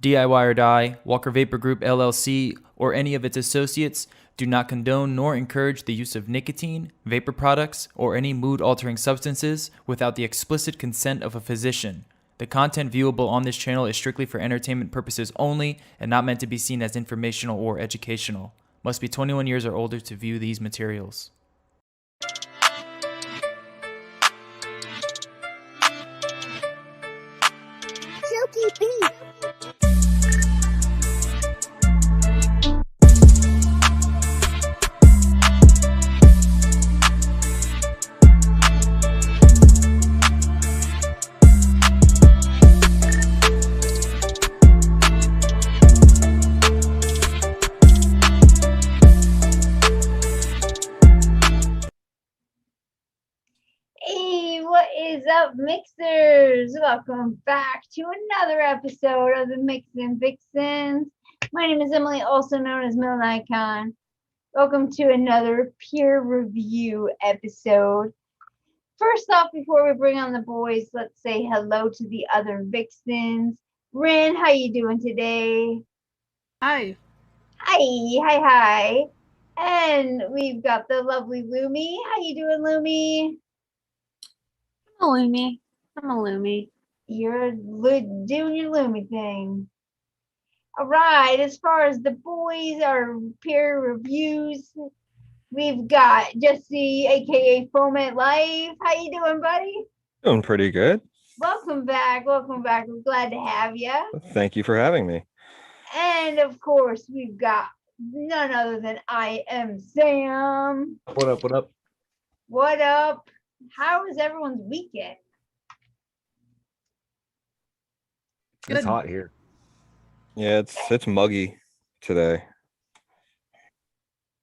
DIY or Die, Walker Vapor Group LLC, or any of its associates do not condone nor encourage the use of nicotine, vapor products, or any mood-altering substances without the explicit consent of a physician. The content viewable on this channel is strictly for entertainment purposes only and not meant to be seen as informational or educational. Must be 21 years or older to view these materials. Silky Beat. Hey, what is up, mixers? Welcome back to another episode of the MIXINVIXENS. My name is Emily, also known as mlNikon. Welcome to another peer review episode. First off, before we bring on the boys, let's say hello to the other Vixens. Rin, how you doing today? Hi. Hi. And we've got the lovely Lumi. How you doing, Lumi? I'm a Lumi. You're doing your Lumi thing. All right, as far as the boys, our peer reviews, we've got Jesse, aka Foment Life. How you doing, buddy? Doing pretty good. Welcome back. We're glad to have you. Thank you for having me. And of course, we've got none other than I am Sam. What up? What up? How was everyone's weekend? Good. It's hot here. Yeah, it's muggy today.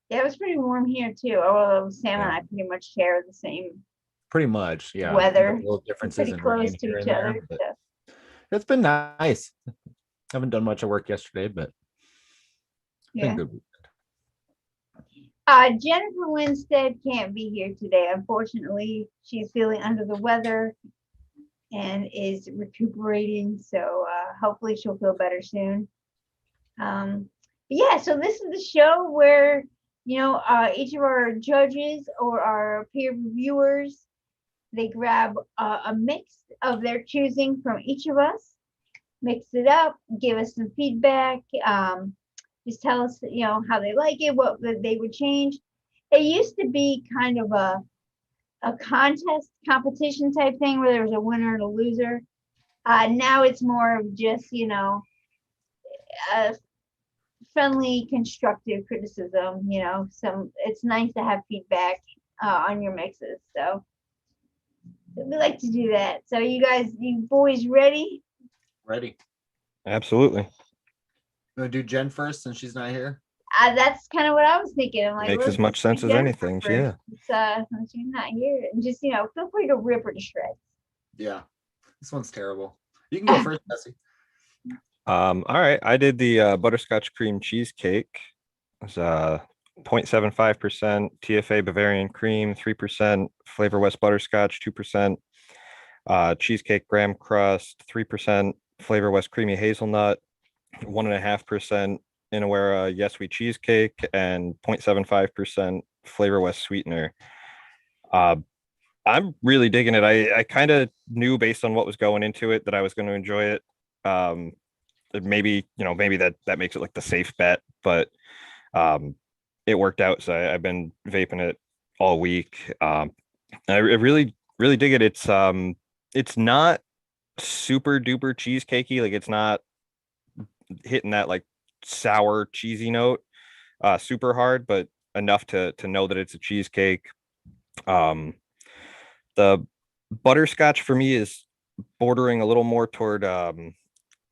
Yeah, it was pretty warm here too. Although Sam and I pretty much share the same Pretty much, yeah. weather. Little differences Pretty in close rain to here each and there, other. but So. it's been nice. Haven't done much of work yesterday, but it's Yeah. been good. Jennifer Winstead can't be here today. Unfortunately, she's feeling under the weather and is recuperating. So hopefully she'll feel better soon. But yeah, so this is the show where, each of our judges or our peer reviewers, they grab a mix of their choosing from each of us, mix it up, give us some feedback, just tell us, how they like it, what they would change. It used to be kind of a competition type thing where there was a winner and a loser. Now it's more of just, a friendly, constructive criticism. It's nice to have feedback on your mixes. So we like to do that. So you boys ready? Ready. Absolutely. You want to do Jen first since she's not here? That's kind of what I was thinking. I'm like, Makes let's as much just do sense as Jennifer anything. first, Yeah. since she's not here, and just feel free to rip her to shreds. Yeah. This one's terrible. You can go first, Jesse. All right. I did the butterscotch cream cheesecake. It was 0.75% TFA Bavarian cream, 3% Flavor West butterscotch, 2% cheesecake graham crust, 3% Flavor West creamy hazelnut, 1.5% Inawera Yes We cheesecake, and 0.75% Flavor West sweetener. I'm really digging it. I kind of knew based on what was going into it that I was going to enjoy it. Maybe that makes it like the safe bet, but it worked out. So I've been vaping it all week. I really dig it. It's not super duper cheesecakey. Like it's not hitting that like sour cheesy note super hard, but enough to know that it's a cheesecake. The butterscotch for me is bordering a little more toward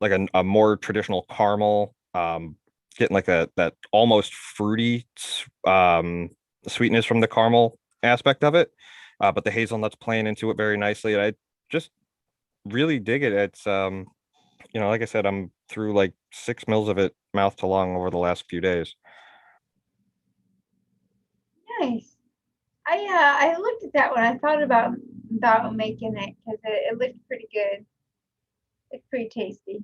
like a more traditional caramel, getting like that almost fruity sweetness from the caramel aspect of it, but the hazelnut's playing into it very nicely. And I just really dig it. It's like I said, I'm through like 6 mils of it mouth to lung over the last few days. Nice. I looked at that one. I thought about making it because it looked pretty good. It's pretty tasty.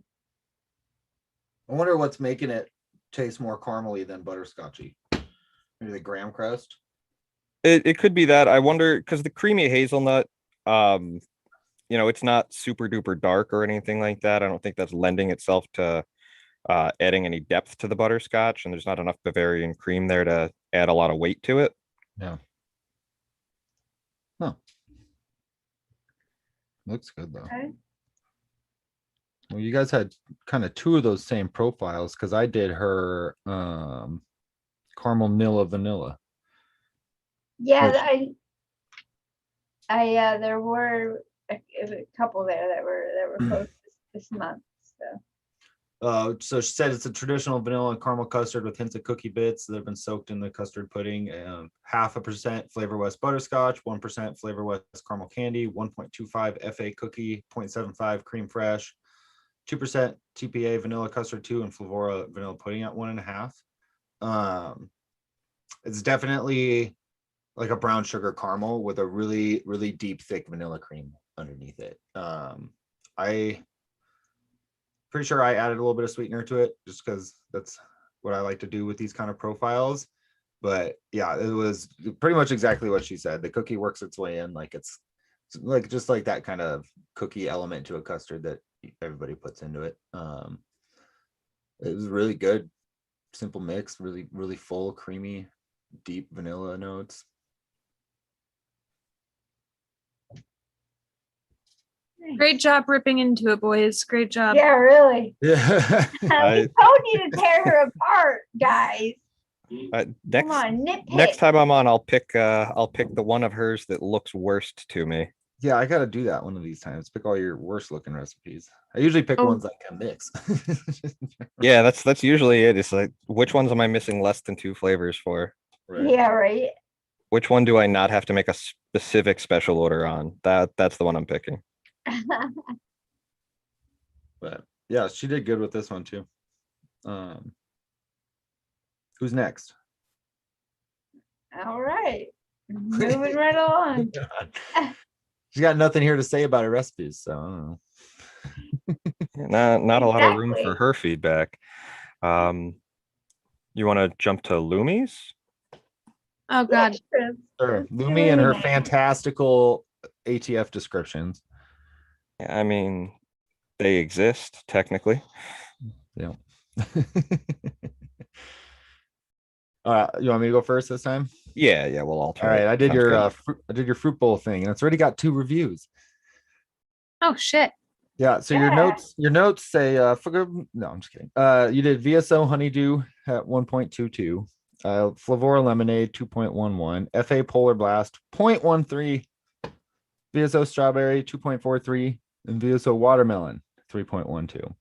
I wonder what's making it taste more caramely than butterscotchy. Maybe the graham crust. It could be that. I wonder because the creamy hazelnut, it's not super duper dark or anything like that. I don't think that's lending itself to adding any depth to the butterscotch, and there's not enough Bavarian cream there to add a lot of weight to it. Yeah. Huh. Looks good though. Okay. Well, you guys had kind of two of those same profiles because I did her caramel nilla vanilla. Yeah, Which- there were a couple there that were posted this month. So she said it's a traditional vanilla and caramel custard with hints of cookie bits that have been soaked in the custard pudding. 0.5% Flavor West butterscotch, 1% Flavor West caramel candy, 1.25 FA cookie, 0.75 cream fresh, 2% TPA vanilla custard 2, and Flavora vanilla pudding at 1.5. It's definitely like a brown sugar caramel with a really, really deep, thick vanilla cream underneath it. I pretty sure I added a little bit of sweetener to it just because that's what I like to do with these kind of profiles. But yeah, it was pretty much exactly what she said. The cookie works its way in, like it's like just like that kind of cookie element to a custard that everybody puts into it. It was really good, simple mix, really, really full, creamy, deep vanilla notes. Great job ripping into it, boys. Great job. Yeah, really. Yeah. We told you to tear her apart, guys. Come on, nitpick. Next time I'm on, I'll pick the one of hers that looks worst to me. Yeah, I gotta do that one of these times. Pick all your worst looking recipes. I usually pick Oh. ones I can mix. Yeah, that's usually it. It's like, which ones am I missing less than 2 flavors for? Right. Yeah, right. Which one do I not have to make a specific special order on? That's the one I'm picking. But yeah, she did good with this one too. Who's next? All right. Moving right along. She's got nothing here to say about her recipes, so I don't know. Not a lot of room for Exactly. her feedback. You want to jump to Loomies? Oh God. Yeah, Sure. let's do Lumi and her Lumi. fantastical ATF descriptions. I mean, they exist technically. Yeah. All right, you want me to go first this time? Yeah, we'll All alternate. right, I did Sounds good. I did your fruit bowl thing, and it's already got 2 reviews. Oh shit. Yeah, so your notes say no, I'm just kidding. You did VSO honeydew at 1.22, Flavora lemonade 2.11, FA polar blast 0.13, VSO strawberry 2.43, and VSO watermelon 3.12.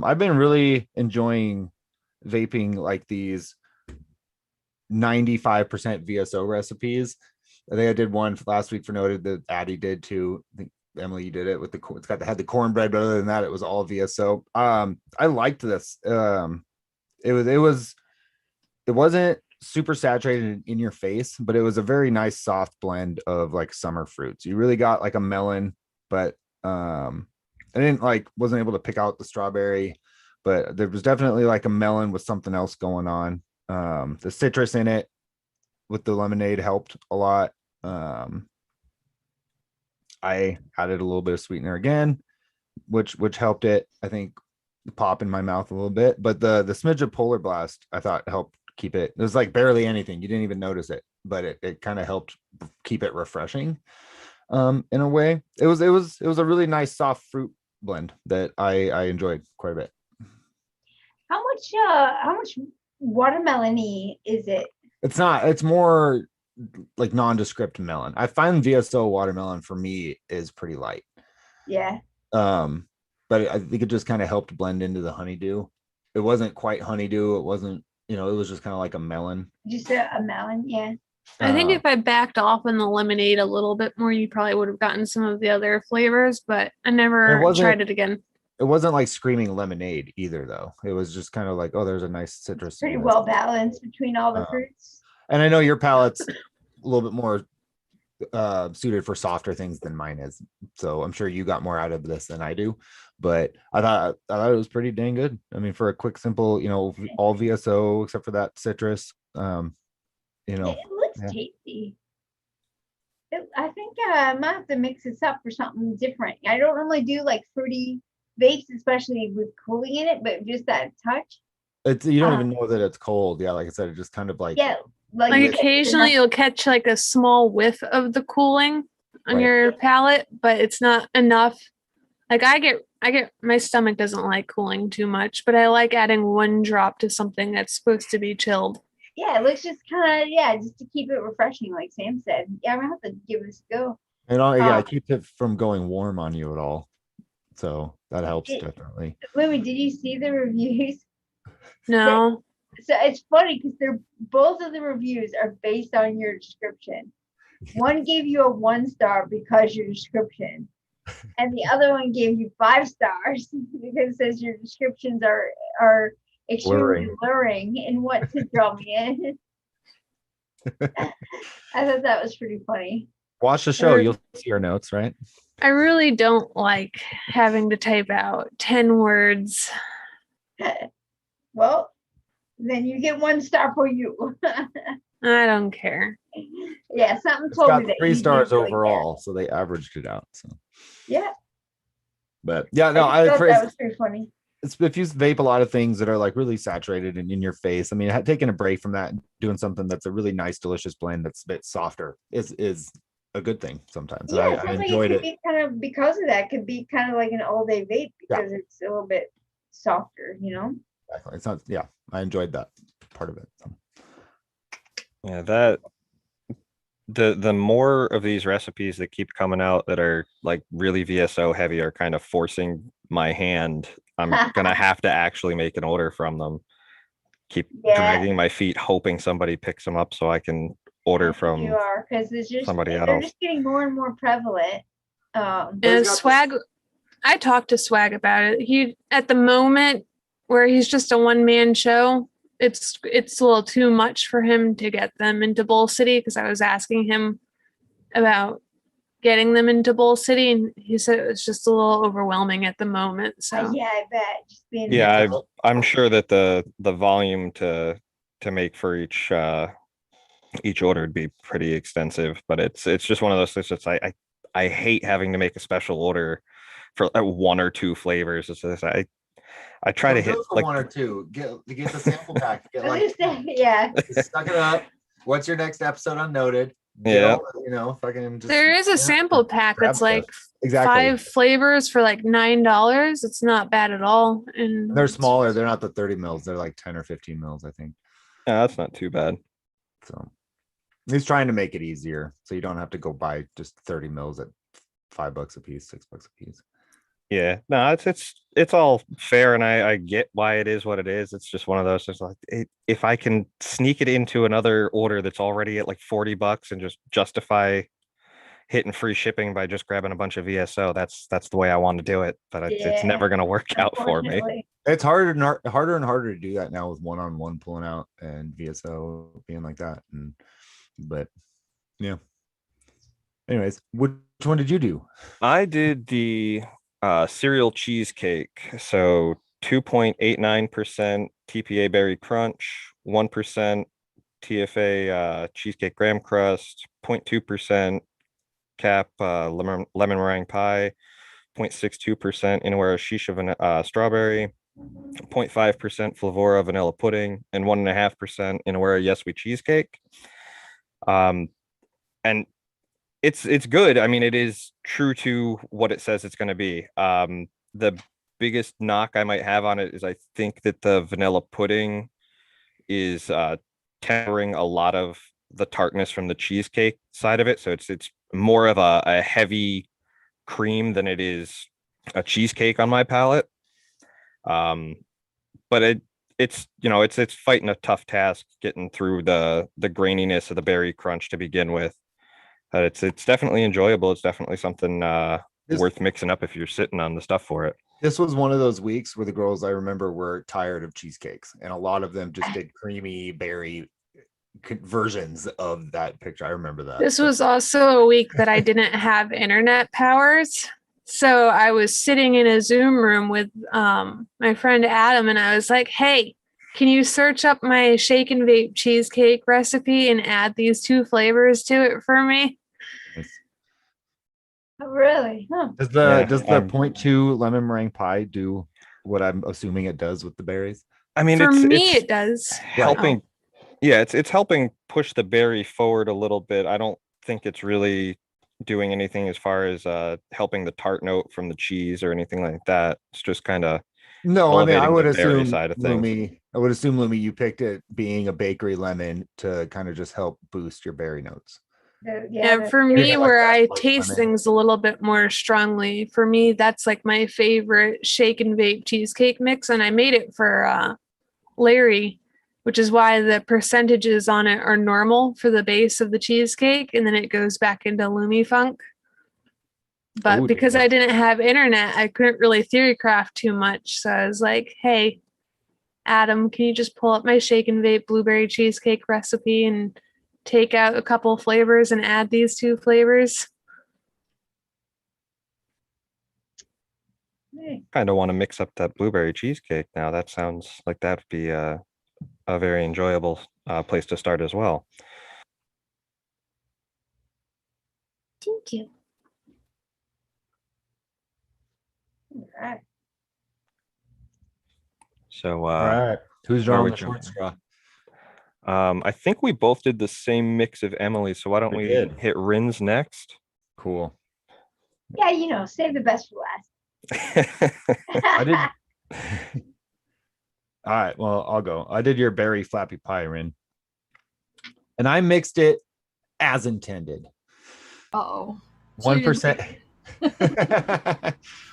I've been really enjoying vaping like these 95% VSO recipes. I think I did one last week for Noted that Addie did too. I think Emily, you did it with had the cornbread, but other than that, it was all VSO. I liked this. It wasn't super saturated in your face, but it was a very nice soft blend of like summer fruits. You really got like a melon, but I wasn't able to pick out the strawberry, but there was definitely like a melon with something else going on. The citrus in it with the lemonade helped a lot. I added a little bit of sweetener again, which helped it, I think, pop in my mouth a little bit. But the smidge of Polar Blast, I thought, helped keep it. It was like barely anything. You didn't even notice it, but it kind of helped keep it refreshing. In a way, it was a really nice soft fruit blend that I enjoyed quite a bit. How much watermelon-y is it? It's more like nondescript melon. I find VSO watermelon for me is pretty light. Yeah. But I think it just kind of helped blend into the honeydew. It wasn't quite honeydew. It wasn't, it was just kind of like a melon. Just a melon, yeah. I think if I backed off in the lemonade a little bit more, you probably would have gotten some of the other flavors, but I never tried it again. It wasn't like screaming lemonade either, though. It was just kind of like, oh, there's a nice citrus. Pretty well balanced between all the fruits. And I know your palate's a little bit more suited for softer things than mine is. So I'm sure you got more out of this than I do, but I thought it was pretty dang good. I mean, for a quick, simple, all VSO except for that citrus. It looks tasty. I think I might have to mix this up for something different. I don't normally do like fruity vapes, especially with cooling in it, but just that touch. You don't even know that it's cold. Yeah, like I said, it just kind of like like occasionally you'll catch like a small whiff of the cooling on your palate, but it's not enough. Like I get my stomach doesn't like cooling too much, but I like adding one drop to something that's supposed to be chilled. Yeah, it looks just kind of just to keep it refreshing, like Sam said. Yeah, I'm gonna have to give this a go. And it keeps it from going warm on you at all, so that helps definitely. Louie, did you see the reviews? No. So it's funny because both of the reviews are based on your description. One gave you a 1 star because your description, and the other one gave you 5 stars because it says your descriptions are extremely luring in what to draw me in. I thought that was pretty funny. Watch the show, you'll see our notes, right? I really don't like having to type out 10 words. Well, then you get 1 star for you. I don't care. Yeah, something It's told got me that 3 stars really overall, so they averaged it out. So yeah. But yeah, no, I thought that was pretty funny. If you vape a lot of things that are like really saturated and in your face, I mean, taking a break from that and doing something that's a really nice, delicious blend that's a bit softer is a good thing sometimes. Yeah, I enjoyed it. Be kind of because of that, could be kind of like an all-day vape because it's a little bit softer, Exactly. It's not. Yeah, I enjoyed that part of it. So. Yeah, that the more of these recipes that keep coming out that are like really VSO heavy are kind of forcing my hand. I'm gonna have to actually make an order from them. Keep dragging my feet, hoping somebody picks them up so I can order from because somebody they're else. just getting more and more prevalent. And Swag, I talked to Swag about it. He at the moment where he's just a one-man show, it's a little too much for him to get them into Bowl City because I was asking him about getting them into Bowl City and he said it was just a little overwhelming at the moment. So yeah, I bet. Just being I'm sure that the volume to make for each order would be pretty extensive, but it's just one of those things that's I hate having to make a special order for 1 or 2 flavors. It's just, I try to hit like 1 or 2. Get the sample pack. Get like suck it up. What's your next episode unnoted? Yeah, fucking. There is a sample pack that's like 5 flavors for like $9. It's not bad at all, and they're smaller. They're not the 30 mils. They're like 10 or 15 mils, I think. Yeah, that's not too bad. So he's trying to make it easier, so you don't have to go buy just 30 mils at $5 a piece, $6 a piece. Yeah, no, it's all fair, and I get why it is what it is. It's just one of those. It's like if I can sneak it into another order that's already at like $40 and just justify hitting free shipping by just grabbing a bunch of VSO, that's the way I want to do it. But it's never going to work out for me. It's harder and harder to do that now with one-on-one pulling out and VSO being like that. But yeah. Anyways, which one did you do? I did the cereal cheesecake. So 2.89% TPA berry crunch, 1% TFA cheesecake graham crust, 0.2% cap lemon meringue pie, 0.62% Inawera shisha strawberry, 0.5% Flavora vanilla pudding, and 1.5% Inawera Yes We cheesecake. And it's good. I mean, it is true to what it says it's going to be. The biggest knock I might have on it is I think that the vanilla pudding is tempering a lot of the tartness from the cheesecake side of it. So it's more of a heavy cream than it is a cheesecake on my palate. But it's fighting a tough task getting through the graininess of the berry crunch to begin with. It's definitely enjoyable. It's definitely something worth mixing up if you're sitting on the stuff for it. This was one of those weeks where the girls I remember were tired of cheesecakes, and a lot of them just did creamy berry versions of that picture. I remember that. This was also a week that I didn't have internet powers. So I was sitting in a Zoom room with my friend Adam, and I was like, hey, can you search up my shake and vape cheesecake recipe and add these 2 flavors to it for me? Oh, really? Huh. Does Yeah, the I'm- 0.2 lemon meringue pie do what I'm assuming it does with the berries? I mean, For me, it's it does. helping. Yeah, it's helping push the berry forward a little bit. I don't think it's really doing anything as far as helping the tart note from the cheese or anything like that. It's just kind of No, I mean, I elevating would the berry assume side of things. Lumi, you picked it being a bakery lemon to kind of just help boost your berry notes. Yeah, for Yeah, me, like where that I light taste lemon. things a little bit more strongly, for me, that's like my favorite shake and vape cheesecake mix. And I made it for Larry, which is why the percentages on it are normal for the base of the cheesecake. And then it goes back into Lumi Funk. But Ooh, because yeah. I didn't have internet, I couldn't really theory craft too much. So I was like, hey, Adam, can you just pull up my shake and vape blueberry cheesecake recipe and take out a couple flavors and add these 2 flavors? Kind of want to mix up that blueberry cheesecake now. That sounds like that'd be a very enjoyable place to start as well. Thank you. All right. So All right. Who's where drawing we the short straw? I think we both did the same mix of Emily. So why don't We we did. hit Rin's next? Cool. Yeah, save the best for last. I did. All right. Well, I'll go. I did your berry flappy pie, Rin. And I mixed it as intended. Uh-oh. 1%.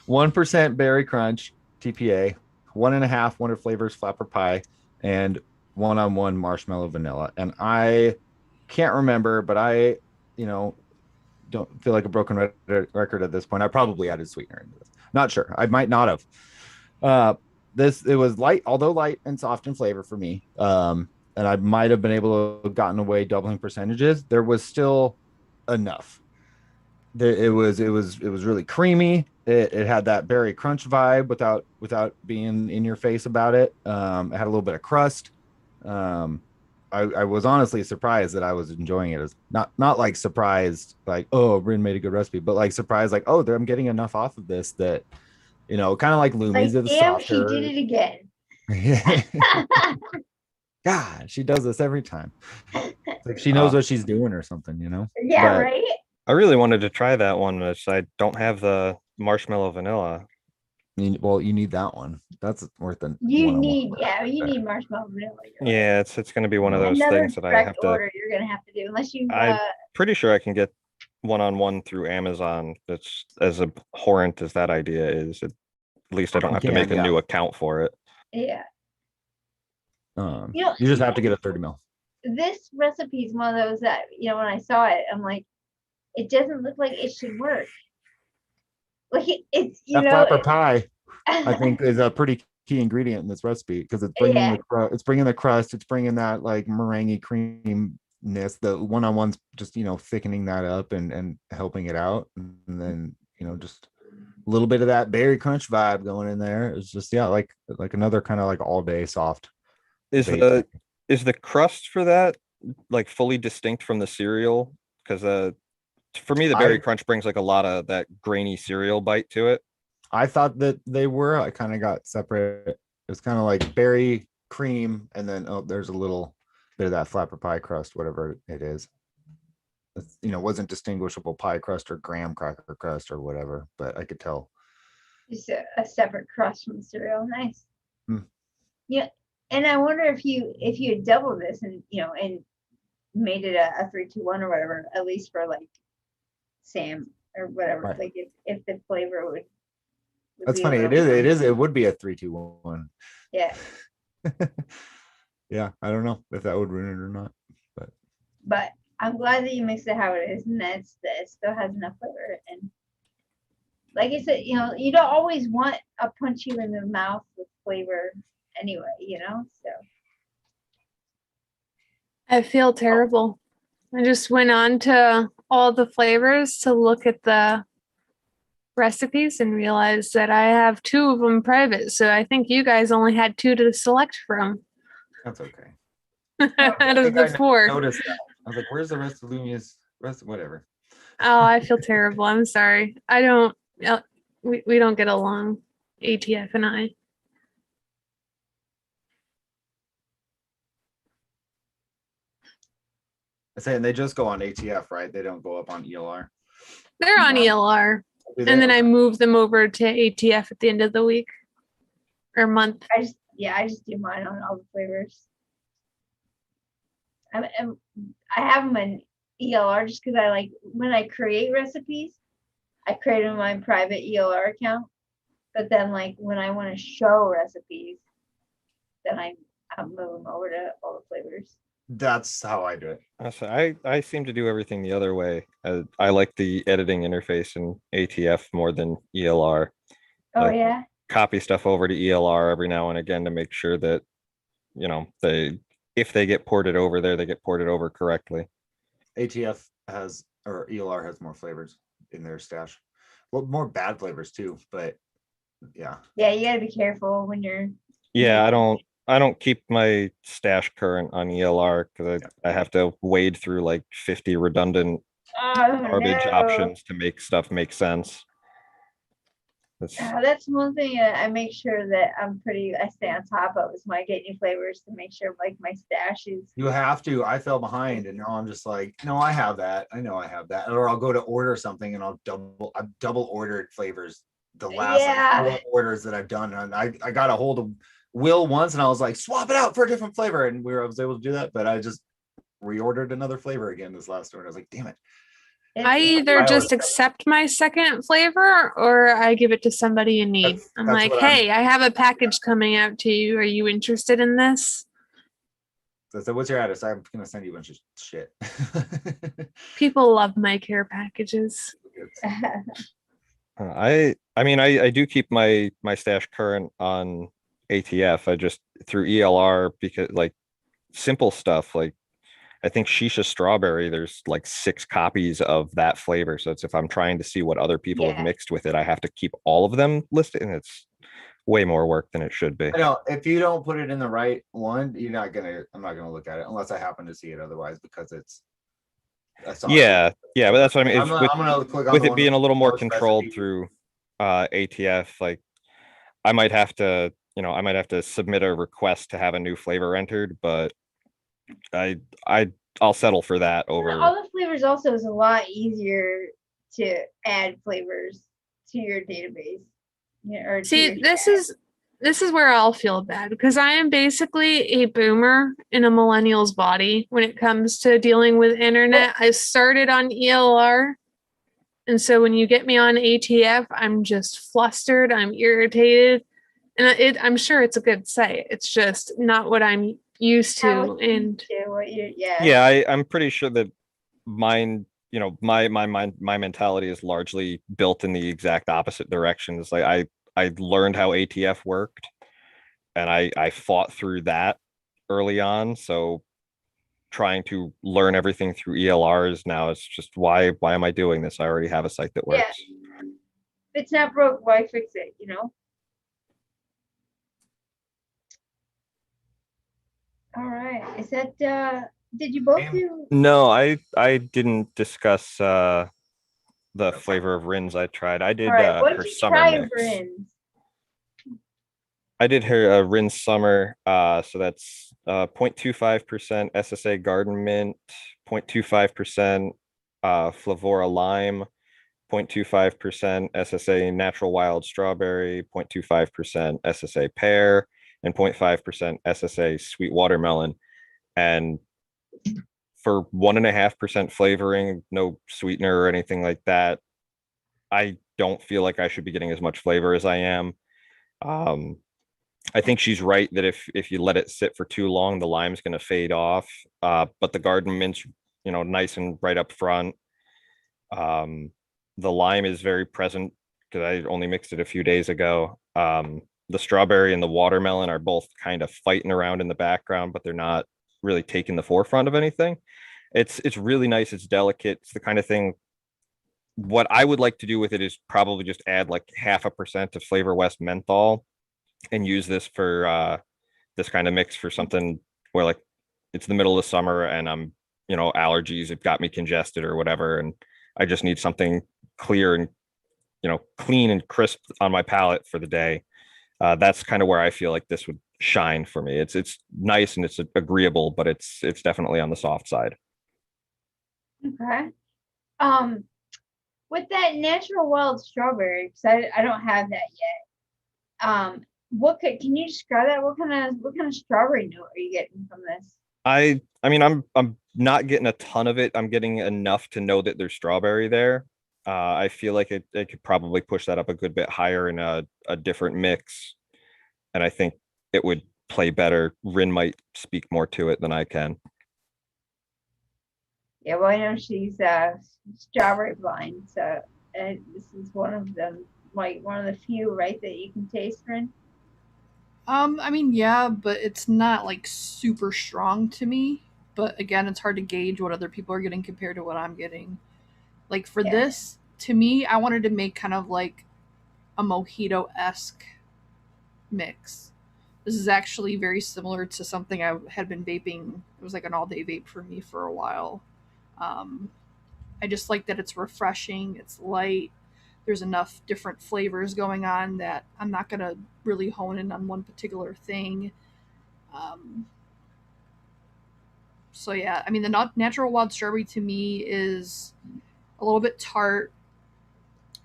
1% berry crunch, TPA, 1.5 Wonder Flavors flapper pie, and 1-on-1 marshmallow vanilla. And I can't remember, but I, don't feel like a broken record at this point. I probably added sweetener into this. Not sure. I might not have. It was light, although light and soft in flavor for me. And I might have been able to have gotten away doubling percentages. There was still enough. It was really creamy. It had that berry crunch vibe without being in your face about it. It had a little bit of crust. I was honestly surprised that I was enjoying it. As not like surprised like, oh, Rin made a good recipe, but like surprised like, oh, I'm getting enough off of this that kind of like Lumi's Like, the damn, she softer. did it again. God, she does this every time. It's like she knows what she's doing or something, Yeah, But- right? I really wanted to try that one. I don't have the marshmallow vanilla. Well, you need that one. That's worth it. You need marshmallow vanilla. You're right. Yeah, it's going to be one of those Another things that I direct have to. order you're gonna have to do unless you. Pretty sure I can get 1-on-1 through Amazon. That's as abhorrent as that idea is. At least I don't have to make a new account for it. Yeah. You just have to get a 30 mil. This recipe is one of those that when I saw it, I'm like, it doesn't look like it should work. Like it's that flapper pie, I think, is a pretty key ingredient in this recipe because it's bringing the crust, it's bringing that like meringue creaminess. The 1-on-1's just thickening that up and helping it out, and then just a little bit of that berry crunch vibe going in there. It's just like another kind of like all day soft. Is the crust for that like fully distinct from the cereal? Because for me, the berry crunch brings like a lot of that grainy cereal bite to it. I thought that they were. I kind of got separate. It was kind of like berry cream, and then there's a little bit of that flapper pie crust, whatever it is. It's, wasn't distinguishable pie crust or graham cracker crust or whatever, but I could tell. Just a separate crust from the cereal. Nice. Hmm. Yeah, and I wonder if you had doubled this and and made it a 3-2-1 or whatever, at least for like Sam or whatever. Right. Like if the flavor would That's be funny. It would be a 3-2-1. Yeah. Yeah, I don't know if that would ruin it or not, but I'm glad that you mixed it how it is, and that it still has enough flavor. And like I said, you don't always want a punch you in the mouth with flavor anyway, so. I feel terrible. I just went on to all the flavors to look at the recipes and realized that I have 2 of them private. So I think you guys only had 2 to select from That's okay. out of think the 4. Noticed that. I was like, where's the rest of Lumia's whatever. Oh, I feel terrible. I'm sorry. I don't, we don't get along, ATF and I. I say, and they just go on ATF, right? They don't go up on ELR. They're on ELR. Do they? And then I move them over to ATF at the end of the week or month. I just do mine on all the flavors. I have them in ELR just because I like when I create recipes, I create them in my private ELR account. But then like when I want to show recipes, then I move them over to all the flavors. That's how I do it. I seem to do everything the other way. I like the editing interface in ATF more than ELR. Oh Like, yeah. copy stuff over to ELR every now and again to make sure that, you know, if they get ported over there, they get ported over correctly. ATF has, or ELR has more flavors in their stash. Well, more bad flavors too, but yeah. Yeah, you gotta be careful when you're. Yeah, I don't keep my stash current on ELR because I have to wade through like 50 redundant garbage options to make stuff make sense. That's one thing I make sure that I stay on top of is when I get new flavors to make sure like my stash is. You have to. I fell behind, and now I'm just like, no, I have that. I know I have that. Or I'll go to order something, and I've double ordered flavors. The last like, 4 orders that I've done, and I got a hold of Will once, and I was like, swap it out for a different flavor, and I was able to do that. But I just reordered another flavor again this last order. I was like, damn it. I either just accept my second flavor or I give it to somebody in need. I'm like, hey, I have a package coming out to you. Are you interested in this? So what's your address? I'm gonna send you a bunch of shit. People love my care packages. I mean I do keep my stash current on ATF. I just through ELR because like simple stuff like I think shisha strawberry, there's like 6 copies of that flavor. So it's if I'm trying to see what other people have mixed with it, I have to keep all of them listed, and it's way more work than it should be. I know if you don't put it in the right one, I'm not gonna look at it unless I happen to see it otherwise because it's yeah, but that's what I mean. I'm gonna click on with the it being a little more most controlled recipe. through ATF, like I might have to submit a request to have a new flavor entered, but I'll settle for that over all the flavors. Also, is a lot easier to add flavors to your database. Or see, this is where I'll feel bad because I am basically a boomer in a millennial's body when it comes to dealing with internet. I started on ELR, and so when you get me on ATF, I'm just flustered. I'm irritated, and I'm sure it's a good site. It's just not what I'm used to. And I'm pretty sure that mine, my mentality is largely built in the exact opposite direction. It's like I learned how ATF worked and I fought through that early on. So trying to learn everything through ELRs now, it's just why am I doing this? I already have a site that works. If it's not broke, why fix it, All right. Is that did you both do? No, I didn't discuss the flavor of Rins I tried. I did her summer mix. Rins? I did her Rins summer. So that's 0.25% SSA garden mint, 0.25% Flavora lime, 0.25% SSA natural wild strawberry, 0.25% SSA pear, and 0.5% SSA sweet watermelon. And for 1.5% flavoring, no sweetener or anything like that, I don't feel like I should be getting as much flavor as I am. I think she's right that if you let it sit for too long, the lime's going to fade off. But the garden mint's, nice and right up front. The lime is very present because I only mixed it a few days ago. The strawberry and the watermelon are both kind of fighting around in the background, but they're not really taking the forefront of anything. It's really nice. It's delicate. It's the kind of thing. What I would like to do with it is probably just add like 0.5% of Flavor West menthol and use this for this kind of mix for something where like it's the middle of summer and I'm, allergies have got me congested or whatever. And I just need something clear and, clean and crisp on my palate for the day. That's kind of where I feel like this would shine for me. It's nice and it's agreeable, but it's definitely on the soft side. Okay. With that natural wild strawberry, because I don't have that yet. Can you describe that? What kind of strawberry note are you getting from this? I mean, I'm not getting a ton of it. I'm getting enough to know that there's strawberry there. I feel like it could probably push that up a good bit higher in a different mix. And I think it would play better. Rin might speak more to it than I can. Yeah, well, I know she's strawberry blind, so this is one of them, like one of the few, right, that you can taste, Rin? I mean, yeah, but it's not like super strong to me. But again, it's hard to gauge what other people are getting compared to what I'm getting. Like for Yeah. this, to me, I wanted to make kind of like a mojito-esque mix. This is actually very similar to something I had been vaping. It was like an all-day vape for me for a while. I just like that it's refreshing, it's light, there's enough different flavors going on that I'm not going to really hone in on one particular thing. So yeah, I mean, the natural wild strawberry to me is a little bit tart,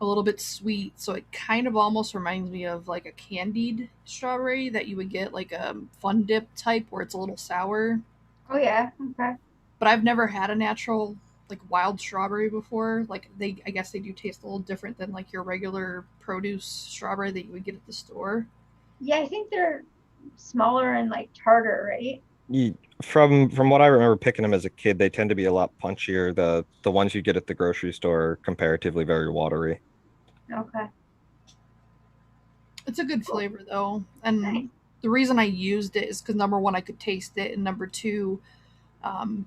a little bit sweet, so it kind of almost reminds me of like a candied strawberry that you would get like a fun dip type where it's a little sour. Oh yeah, okay. But I've never had a natural like wild strawberry before. Like I guess they do taste a little different than like your regular produce strawberry that you would get at the store. Yeah, I think they're smaller and like tartar, right? From what I remember picking them as a kid, they tend to be a lot punchier. The ones you get at the grocery store are comparatively very watery. Okay. It's a good flavor though, and Nice. the reason I used it is because number one, I could taste it, and number two,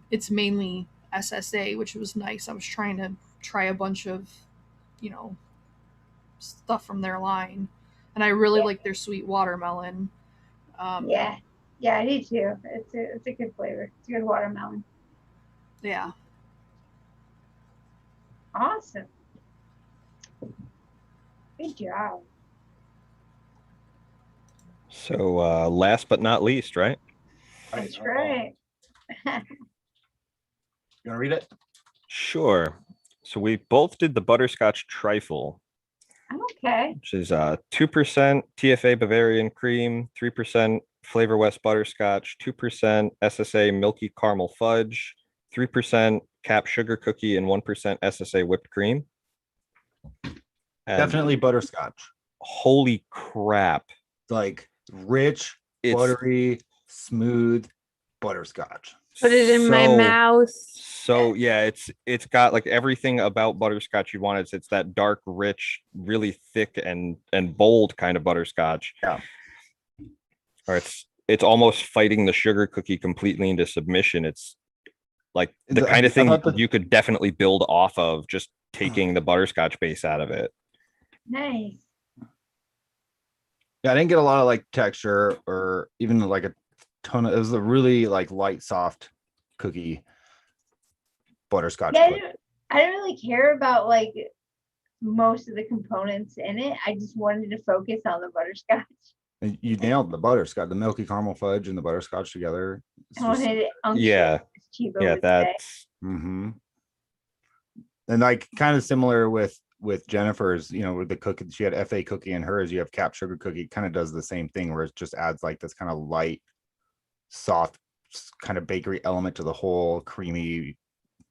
it's mainly SSA, which was nice. I was trying to try a bunch of, stuff from their line, and I really like their sweet watermelon. Yeah. Yeah, I do too. It's a good flavor. It's a good watermelon. Yeah. Awesome. Good job. So last but not least, right? That's right. You want to read it? Sure. So we both did the butterscotch trifle, Okay. which is 2% TFA Bavarian cream, 3% Flavor West butterscotch, 2% SSA milky caramel fudge, 3% cap sugar cookie, and 1% SSA whipped cream. And Definitely butterscotch. holy crap. Like rich, It's buttery, smooth butterscotch. Put it in my so- mouth. So yeah, it's got like everything about butterscotch you want. It's that dark, rich, really thick and bold kind of butterscotch. Yeah. Or it's almost fighting the sugar cookie completely into submission. It's like the kind of thing you could definitely build off of just taking the butterscotch base out of it. Nice. Yeah, I didn't get a lot of like texture or even like a ton of, it was a really like light, soft cookie butterscotch. Yeah, pudding. I don't really care about like most of the components in it. I just wanted to focus on the butterscotch. And you nailed the butterscotch, the milky caramel fudge and the butterscotch together. It's I wanted it unctuous, Yeah. as Chibo Yeah, would say. that's And like kind of similar with Jennifer's, with the cookie, she had FA cookie in hers, you have cap sugar cookie. It kind of does the same thing where it just adds like this kind of light, soft kind of bakery element to the whole creamy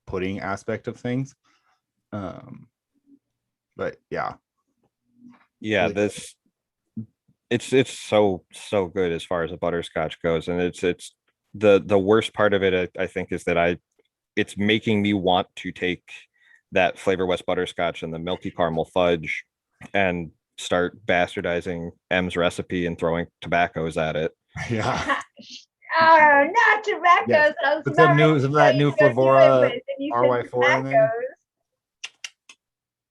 pudding aspect of things. But yeah, yeah, Really it's so good as far as the butterscotch goes. And it's the worst part of it, I think, is that it's making me want to take that Flavor West butterscotch and the milky caramel fudge and start bastardizing M's recipe and throwing tobaccos at it. yeah. Oh, not tobaccos. Yes. I was Put about some ready new, to some of tell that you new to go do it, Flavora but then you said RY4 in there. tobaccos.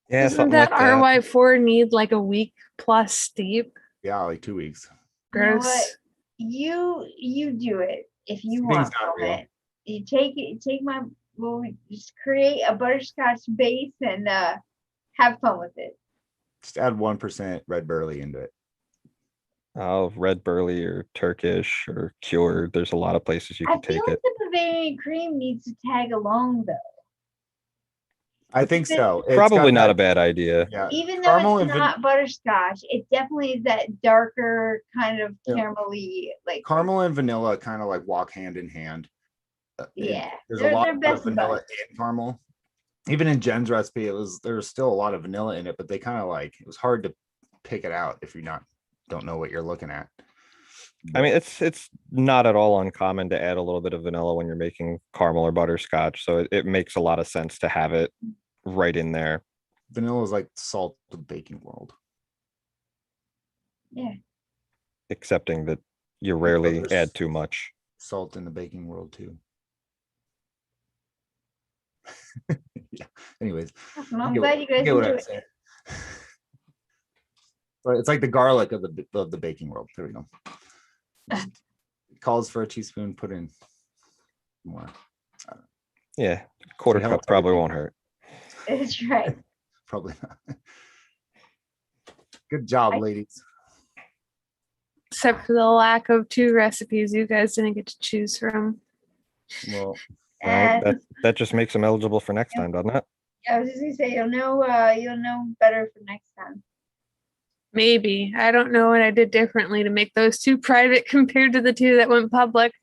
Yeah, Doesn't something that like that. RY4 need like a week plus steep? Yeah, like 2 weeks. You know what? Gross. You do it if you Steeping's want not from real. it. You take my, well, we just create a butterscotch base and have fun with it. Just add 1% red burley into it. Oh, red burley or Turkish or cured. There's a lot of places you I can feel take like it. the Bavarian cream needs to tag along though. I think so. It's Probably got not a that- bad idea. Yeah. Even though Caramel it's and van- not butterscotch, it definitely is that darker kind of Yeah. caramelly, like Caramel and vanilla kind of like walk hand in hand. yeah. There's they're a lot they're of best vanilla buds. in caramel. Even in Jen's recipe, there was still a lot of vanilla in it, but they kind of like, it was hard to pick it out if you're don't know what you're looking at. I mean, it's not at all uncommon to add a little bit of vanilla when you're making caramel or butterscotch. So it makes a lot of sense to have it right in there. Vanilla is like salt of the baking world. Yeah. Accepting that you rarely there's- add too much. Salt in the baking world too. Yeah. Anyways, Awesome. I'm get glad you guys get what enjoy I'm it. saying. But it's like the garlic of the baking world. There we go. It calls for a teaspoon. Put in more. Yeah, quarter helps cup probably everything. won't hurt. That's right. Probably not. Good job, I- ladies. Except for the lack of 2 recipes you guys didn't get to choose from. Well, Well, And that just makes them eligible for next time, doesn't it? I was just gonna say you'll know better for next time. Maybe. I don't know what I did differently to make those 2 private compared to the 2 that went public.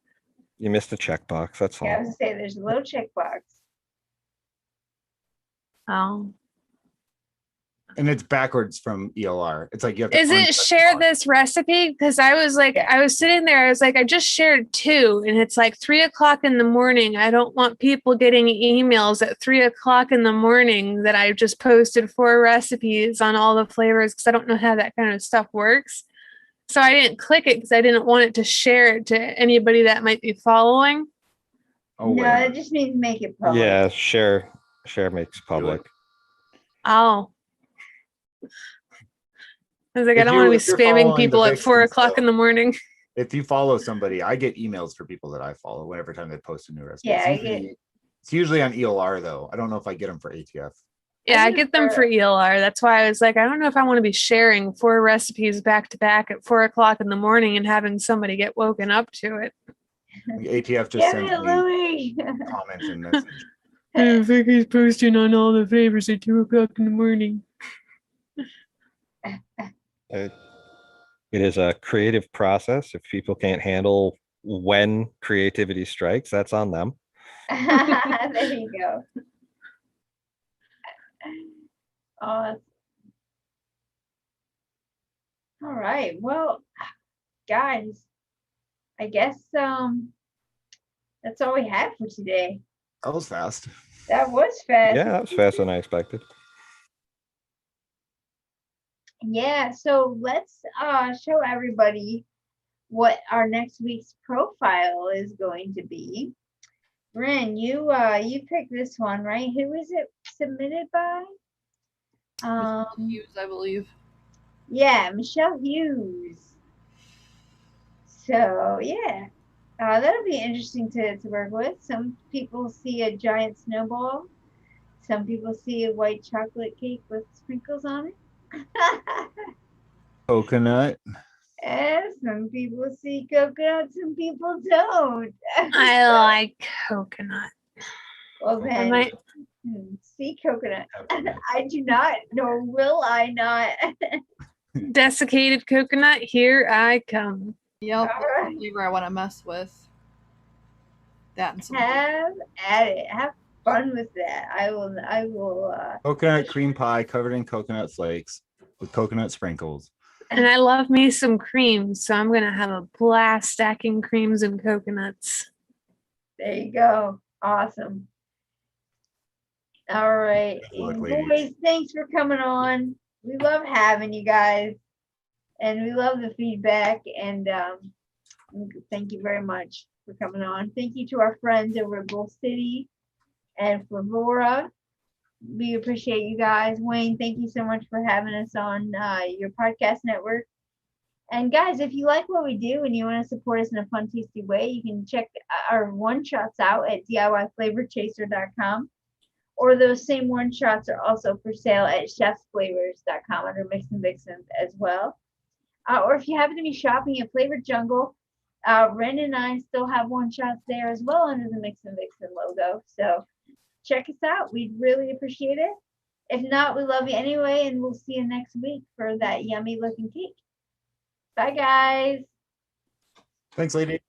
You missed a checkbox, that's Yeah, I all. was gonna say there's a little checkbox. Oh. and it's backwards from ELR. It's like you have to Is it uncheck share box. this recipe? Because I was like, I was sitting there, I was like, I just shared 2, and it's like 3 o'clock in the morning. I don't want people getting emails at 3 o'clock in the morning that I just posted 4 recipes on all the flavors, because I don't know how that kind of stuff works. So I didn't click it because I didn't want it to share it to anybody that might be following. Oh, No, wait. it just means make it public. Yeah, share makes public. Oh. I was like, I If don't want to be if you're spamming following the people at 4 Vixens, o'clock in though, the morning. If you follow somebody, I get emails for people that I follow whenever time they post a new recipe. Yeah, I It's usually on ELR though. I don't know if I get them for ATF. Yeah, I do get them for ELR. That's why I was like, I don't know if I want to be sharing 4 recipes back to back at 4 o'clock in the morning and having somebody get woken up to it. ATF just Damn sends it, me Louie. comments and message. Vicky's posting on all the favors at 2 o'clock in the morning. It is a creative process. If people can't handle when creativity strikes, that's on them. There you go. Oh, all right. Well, guys, I guess that's all we have for today. That was fast. That was fast. Yeah, that was faster than I expected. Yeah, so let's show everybody what our next week's profile is going to be. Rin, you picked this one, right? Who is it submitted by? Hughes, I believe. Yeah, Michelle Hughes. So yeah, that'll be interesting to work with. Some people see a giant snowball. Some people see a white chocolate cake with sprinkles on it. Coconut. And some people see coconut, some people don't. I like coconut. Well then, might- see coconut. I do not, nor will I not. Desiccated coconut, here I come. Yep, that's Alright. the flavor I want to mess with. That and some. Have at it. Have fun with that. I will. Coconut cream pie covered in coconut flakes with coconut sprinkles. And I love me some cream, so I'm going to have a blast stacking creams and coconuts. There you go. Awesome. All right. Good luck, And ladies. boys, thanks for coming on. We love having you guys. And we love the feedback. And thank you very much. for coming on. Thank you to our friends over at Bull City and Flavora. We appreciate you guys. Wayne, thank you so much for having us on your podcast network. And guys, if you like what we do and you want to support us in a fun, tasty way, you can check our one-shots out at DIYFlavorChaser.com. Or those same one-shots are also for sale at chefsflavors.com under MIXINVIXENS as well. Or if you happen to be shopping at Flavor Jungle, Ren and I still have one-shots there as well under the MIXINVIXEN logo. So check us out. We'd really appreciate it. If not, we love you anyway, and we'll see you next week for that yummy looking cake. Bye, guys. Thanks, lady.